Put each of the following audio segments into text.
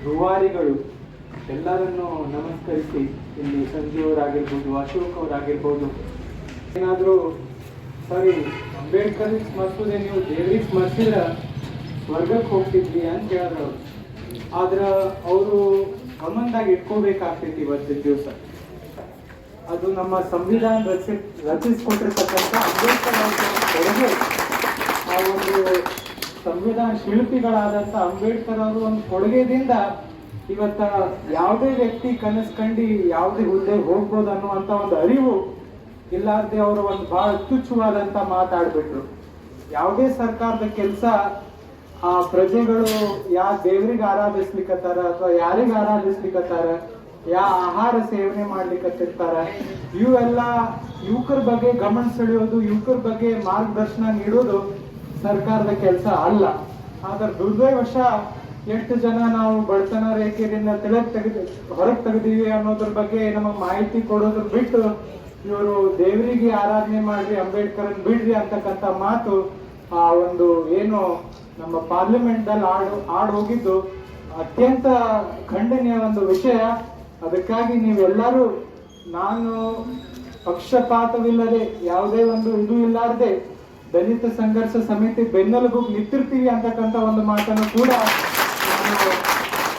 ರೂವಾರಿಗಳು ಎಲ್ಲರನ್ನು ನಮಸ್ಕರಿಸಿ ಇಲ್ಲಿ ಸಂಜು ಅವರಾಗಿರ್ಬೋದು, ಅಶೋಕ್ ಅವರಾಗಿರ್ಬೋದು, ಏನಾದರೂ ಸರಿ ಅಂಬೇಡ್ಕರ್ ಸ್ಮರಿಸೋದೇ ನೀವು ದೇವ್ರಿಗೆ ಸ್ಮರಿಸಿದ್ರೆ ಸ್ವರ್ಗಕ್ಕೆ ಹೋಗ್ತಿದ್ವಿ ಅಂತ ಹೇಳಿದ್ರು. ಆದ್ರೆ ಅವರು ಗಮನದಾಗ ಇಟ್ಕೋಬೇಕಾಗ್ತೈತಿ ಇವತ್ತಿನ ದಿವಸ. ಅದು ನಮ್ಮ ಸಂವಿಧಾನ ರಚಿಸಿಕೊಟ್ಟಿರ್ತಕ್ಕಂಥ ಅಂಬೇಡ್ಕರ್ ಅವರ ಕೊಡುಗೆ. ಆ ಒಂದು ಸಂವಿಧಾನ ಶಿಲ್ಪಿಗಳಾದಂಥ ಅಂಬೇಡ್ಕರ್ ಅವರು ಒಂದು ಕೊಡುಗೆದಿಂದ ಇವತ್ತ ಯಾವುದೇ ವ್ಯಕ್ತಿ ಕನಸು ಕಂಡು ಯಾವುದೇ ಹುದ್ದೆಗೆ ಹೋಗ್ಬೋದು ಅನ್ನುವಂಥ ಒಂದು ಅರಿವು ಇಲ್ಲಾರ್ದೆ ಅವರು ಒಂದು ಬಹಳ ತುಚ್ಛವಾದಂತ ಮಾತಾಡ್ಬಿಟ್ರು. ಯಾವುದೇ ಸರ್ಕಾರದ ಕೆಲಸ ಆ ಪ್ರಜೆಗಳು ಯಾ ದೇವ್ರಿಗೆ ಆರಾಧಿಸ್ಲಿಕ್ಕತ್ತಾರ ಅಥವಾ ಯಾರಿಗೆ ಆರಾಧಿಸ್ಲಿಕ್ಕತ್ತಾರ, ಯಾ ಆಹಾರ ಸೇವನೆ ಮಾಡ್ಲಿಕ್ಕತ್ತಿರ್ತಾರ, ಇವೆಲ್ಲ ಯುವಕರ ಬಗ್ಗೆ ಗಮನ ಸೆಳೆಯೋದು, ಯುವಕರ ಬಗ್ಗೆ ಮಾರ್ಗದರ್ಶನ ನೀಡೋದು ಸರ್ಕಾರದ ಕೆಲಸ ಅಲ್ಲ. ಆದ್ರೆ ದುರ್ದೈವಶ ಎಷ್ಟು ಜನ ನಾವು ಬಡತನ ರೇಖೆಯಿಂದ ಹೊರಗೆ ತೆಗೆದೀವಿ ಅನ್ನೋದ್ರ ಬಗ್ಗೆ ನಮಗೆ ಮಾಹಿತಿ ಕೊಡೋದ್ರ ಬಿಟ್ಟು ಇವರು ದೇವರಿಗೆ ಆರಾಧನೆ ಮಾಡ್ರಿ, ಅಂಬೇಡ್ಕರ್ ಬಿಡ್ರಿ ಅಂತಕ್ಕಂಥ ಮಾತು ಆ ಒಂದು ಏನು ನಮ್ಮ ಪಾರ್ಲಿಮೆಂಟ್ ದಲ್ಲಿ ಆಡ್ ಹೋಗಿದ್ದು ಅತ್ಯಂತ ಖಂಡನೀಯ ಒಂದು ವಿಷಯ. ಅದಕ್ಕಾಗಿ ನೀವೆಲ್ಲರೂ ನಾನು ಪಕ್ಷಪಾತವಿಲ್ಲದೆ ಯಾವುದೇ ಒಂದು ಇದು ಇಲ್ಲಾರ್ದೆ ದಲಿತ ಸಂಘರ್ಷ ಸಮಿತಿ ಬೆನ್ನೆಲುಬು ನಿಂತಿರ್ತೀವಿ ಅಂತಕ್ಕಂಥ ಒಂದು ಮಾತನ್ನು ಕೂಡ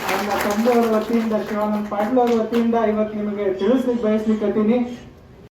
ನನ್ನ ತಂದೆಯವರ ವತಿಯಿಂದ, ಶಿವಾನಂದ ಪಾಟೀಲ್ ಅವರ ವತಿಯಿಂದ ಇವತ್ತು ನಿಮಗೆ ತಿಳಿಸ್ಲಿಕ್ಕೆ ಬಯಸ್ಲಿಕ್ಕತ್ತೀನಿ.